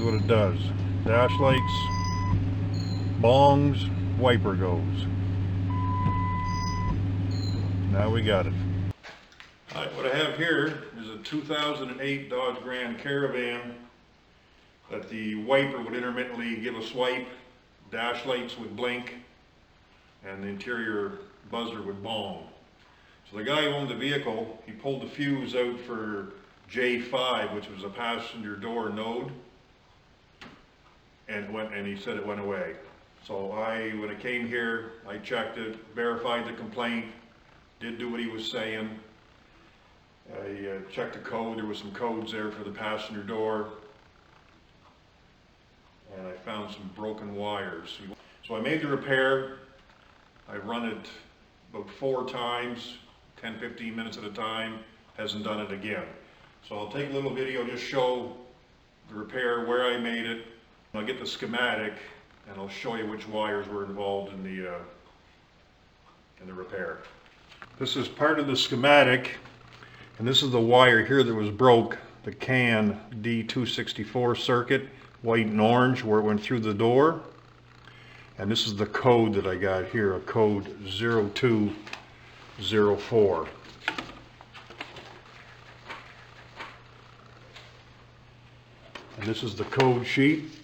Here's what it does. Dash lights, bongs, wiper goes. Now we got it. Alright, what I have here is a 2008 Dodge Grand Caravan that the wiper would intermittently give a swipe, dash lights would blink, and the interior buzzer would bong. So the guy who owned the vehicle, he pulled the fuse out for J5, which was a passenger door node, and he said it went away. So when it came here, I checked it, verified the complaint, did do what he was saying. I checked the code. There was some codes there for the passenger door, and I found some broken wires. So I made the repair. I run it about 4 times, 10-15 minutes at a time. Hasn't done it again. So I'll take a little video, just show the repair, where I made it. I'll get the schematic and I'll show you which wires were involved in the repair. This is part of the schematic, and this is the wire here that was broke, the CAN D264 circuit, white and orange, where it went through the door. And this is the code that I got here, a code 0204. And this is the code sheet.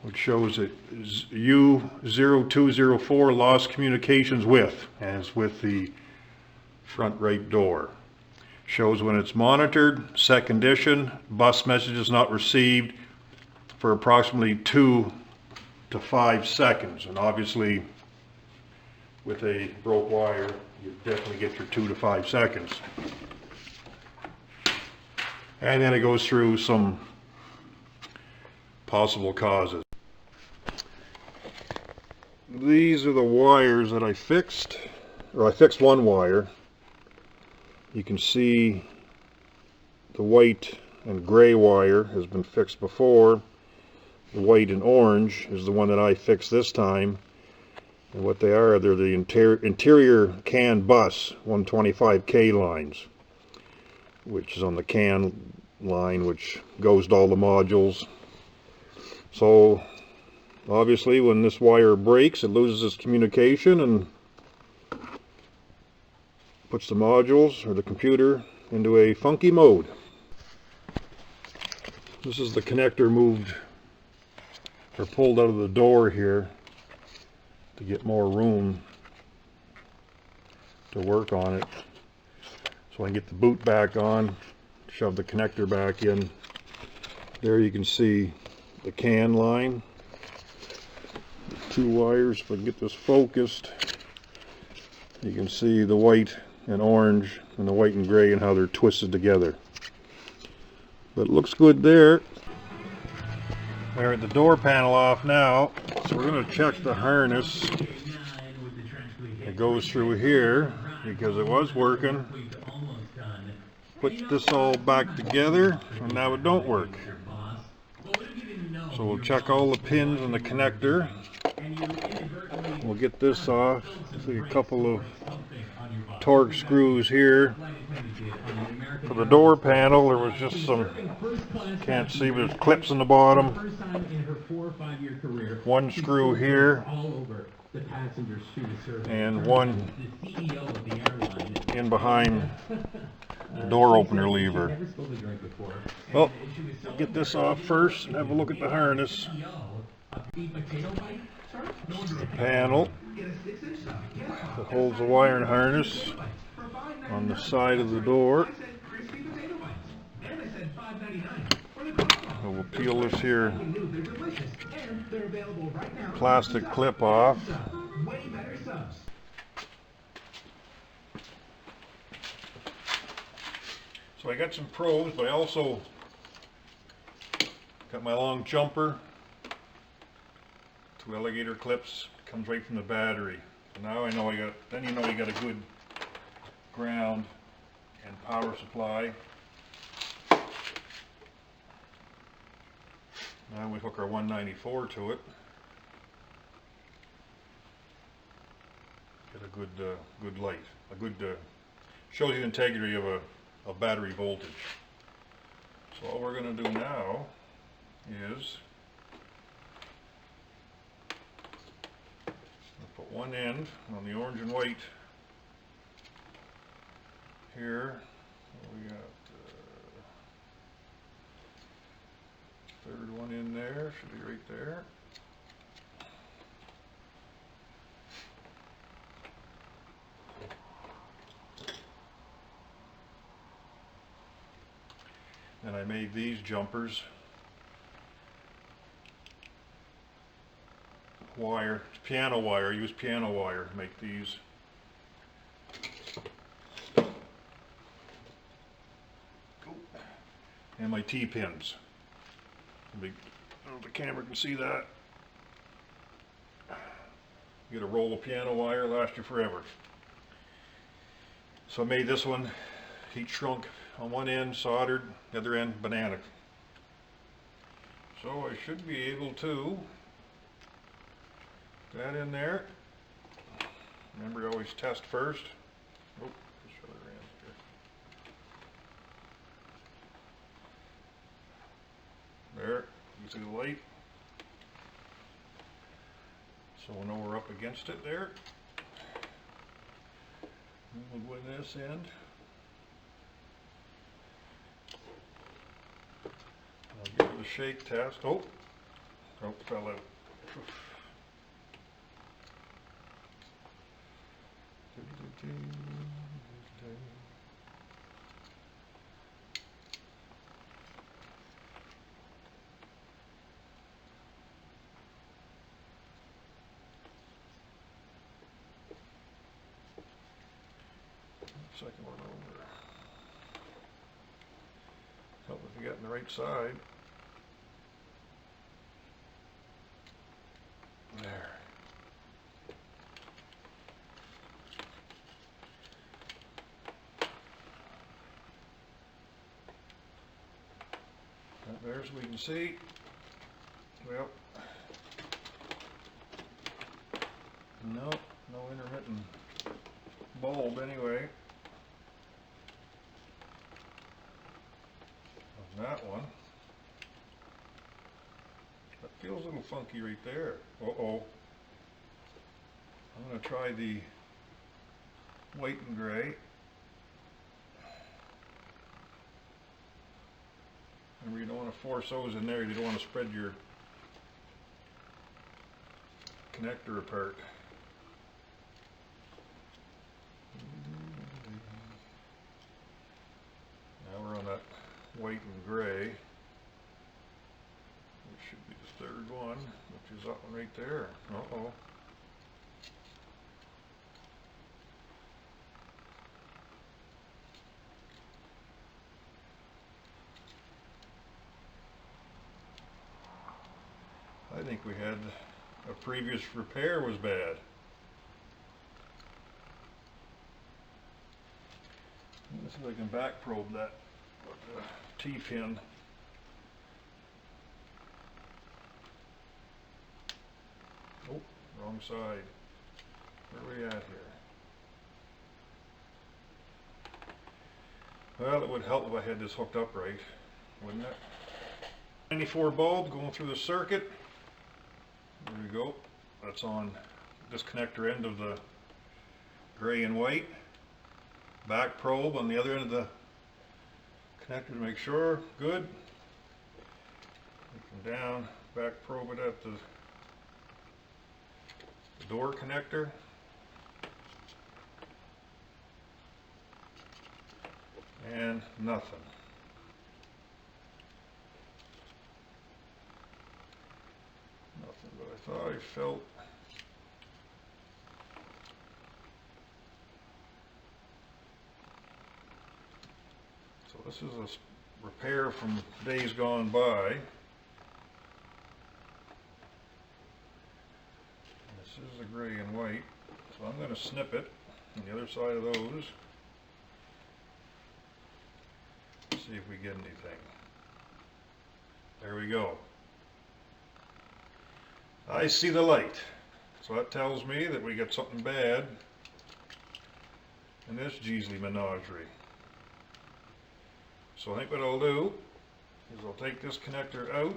Which shows it is U0204, lost communications with, and it's with the front right door. Shows when it's monitored, set condition, bus messages not received for approximately 2 to 5 seconds. And obviously, with a broke wire, you definitely get your 2 to 5 seconds. And then it goes through some possible causes. These are the wires that I fixed, or I fixed one wire. You can see the white and gray wire has been fixed before. The white and orange is the one that I fixed this time. And what they are, they're the interior CAN bus 125K lines, which is on the CAN line, which goes to all the modules. So obviously when this wire breaks, it loses its communication and puts the modules or the computer into a funky mode. This is the connector moved or pulled out of the door here to get more room to work on it. So I can get the boot back on, shove the connector back in. There you can see the CAN line. 2 wires. If I can get this focused, you can see the white and orange and the white and gray and how they're twisted together. But it looks good there. They're at the door panel off now, so we're going to check the harness. It goes through here because it was working. Put this all back together and now it don't work. So we'll check all the pins in the connector. We'll get this off. See a couple of torque screws here. For the door panel, there was just some, can't see, but there's clips in the bottom. 1 screw here, and 1 in behind the door opener lever. Well, get this off first and have a look at the harness. This is the panel that holds the wiring harness on the side of the door. So we'll peel this here plastic clip off. So I got some probes, but I also got my long jumper, 2 alligator clips, comes right from the battery. So now I know then you know you got a good ground and power supply. Now we hook our 194 to it. Get a good light. Shows you the integrity of a of battery voltage. So all we're going to do now is put one end on the orange and white here. We got third one in there, should be right there. And I made these jumpers wire, piano wire, use piano wire to make these. And my T-pins. I don't know if the camera can see that. You get a roll of piano wire, lasts you forever. So I made this one heat shrunk on one end, soldered, the other end banana. So I should be able to put that in there. Remember, you always test first. Oh, this other end here. There, you see the light. So we'll know we're up against it there. And we'll go in this end. I'll give it a shake test. Oh, fell out. Second one over. Help if you got in the right side. There. There, so we can see. Well, no intermittent bulb anyway. On that one. That feels a little funky right there. Uh-oh. I'm going to try the white and gray. Remember, you don't want to force those in there. You don't want to spread your connector apart. Now we're on that white and gray. Which should be the third one, which is that one right there. Uh-oh. I think we had a previous repair was bad. Let's see if I can back probe that T-pin. Oh, wrong side. Where are we at here? Well, it would help if I had this hooked up right, wouldn't it? 94 bulb going through the circuit. There we go. That's on this connector end of the gray and white. Back probe on the other end of the connector to make sure. Good. Come down, back probe it at the door connector. And nothing. But I thought I felt so. This is a repair from days gone by. And this is the gray and white, so I'm going to snip it on the other side of those. See if we get anything. There we go. I see the light, so that tells me that we got something bad in this Jeesley menagerie. So I think what I'll do is I'll take this connector out.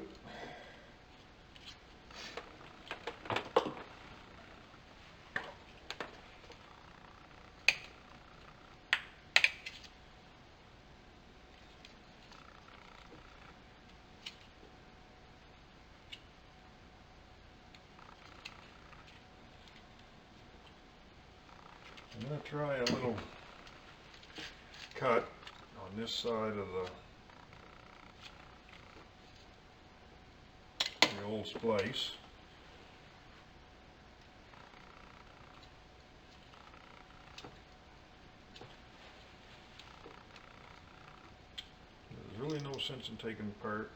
I'm going to try a little cut on this side of the old splice. There's really no sense in taking apart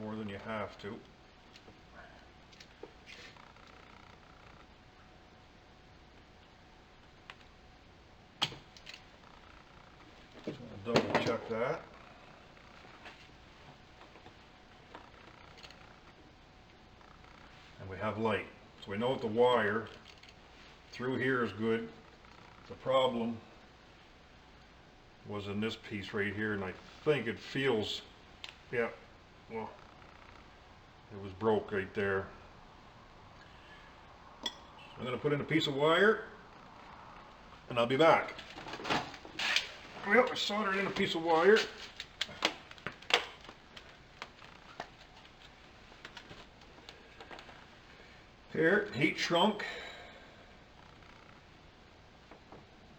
more than you have to. So I'll double check that. And we have light. So we know that the wire through here is good. The problem was in this piece right here, and I think it feels, yeah, well, it was broke right there. I'm going to put in a piece of wire, and I'll be back. Well, I soldered in a piece of wire. Here, heat shrunk.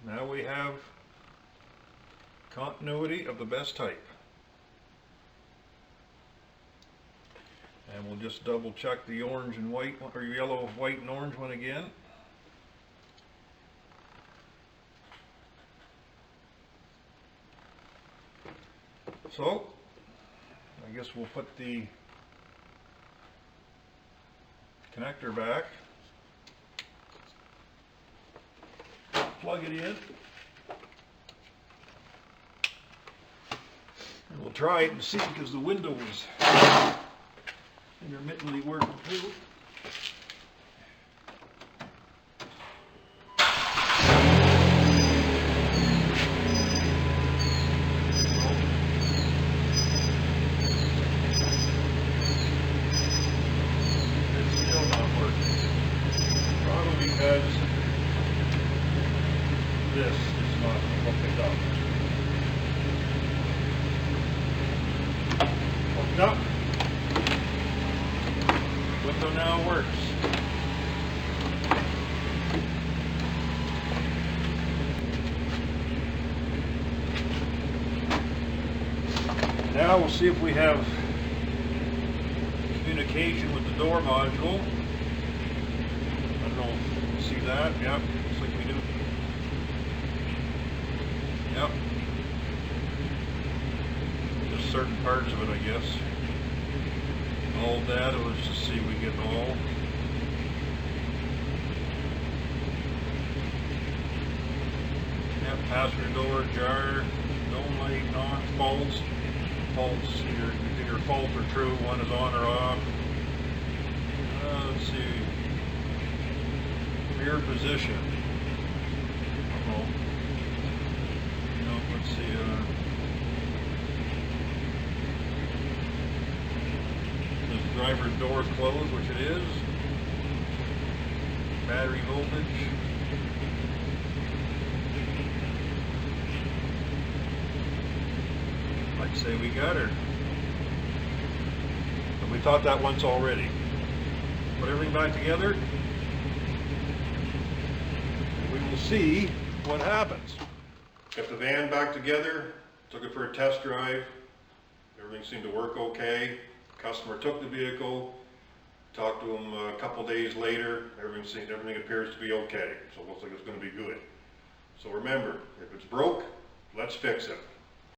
Now we have continuity of the best type. And we'll just double check the orange and white, or yellow, white and orange one again. So, I guess we'll put the connector back, plug it in, and we'll try it and see, because the window is intermittently working too. Because this is not hooked up. Hooked up. Window now works. Now we'll see if we have communication with the door module. See that? Yep, looks like we do. Yep. Just certain parts of it, I guess. All data, let's just see if we get all. Yep, passenger door, jar, dome light, on, faults. Faults, either fault or true, one is on or off. Let's see. Rear position. Uh-oh. No, let's see. The driver's door is closed, which it is. Battery voltage. I'd say we got her. But we thought that once already. Put everything back together. We will see what happens. Got the van back together, took it for a test drive. Everything seemed to work okay. Customer took the vehicle, talked to him a couple days later. Everything appears to be okay. So it looks like it's going to be good. So remember, if it's broke, let's fix it.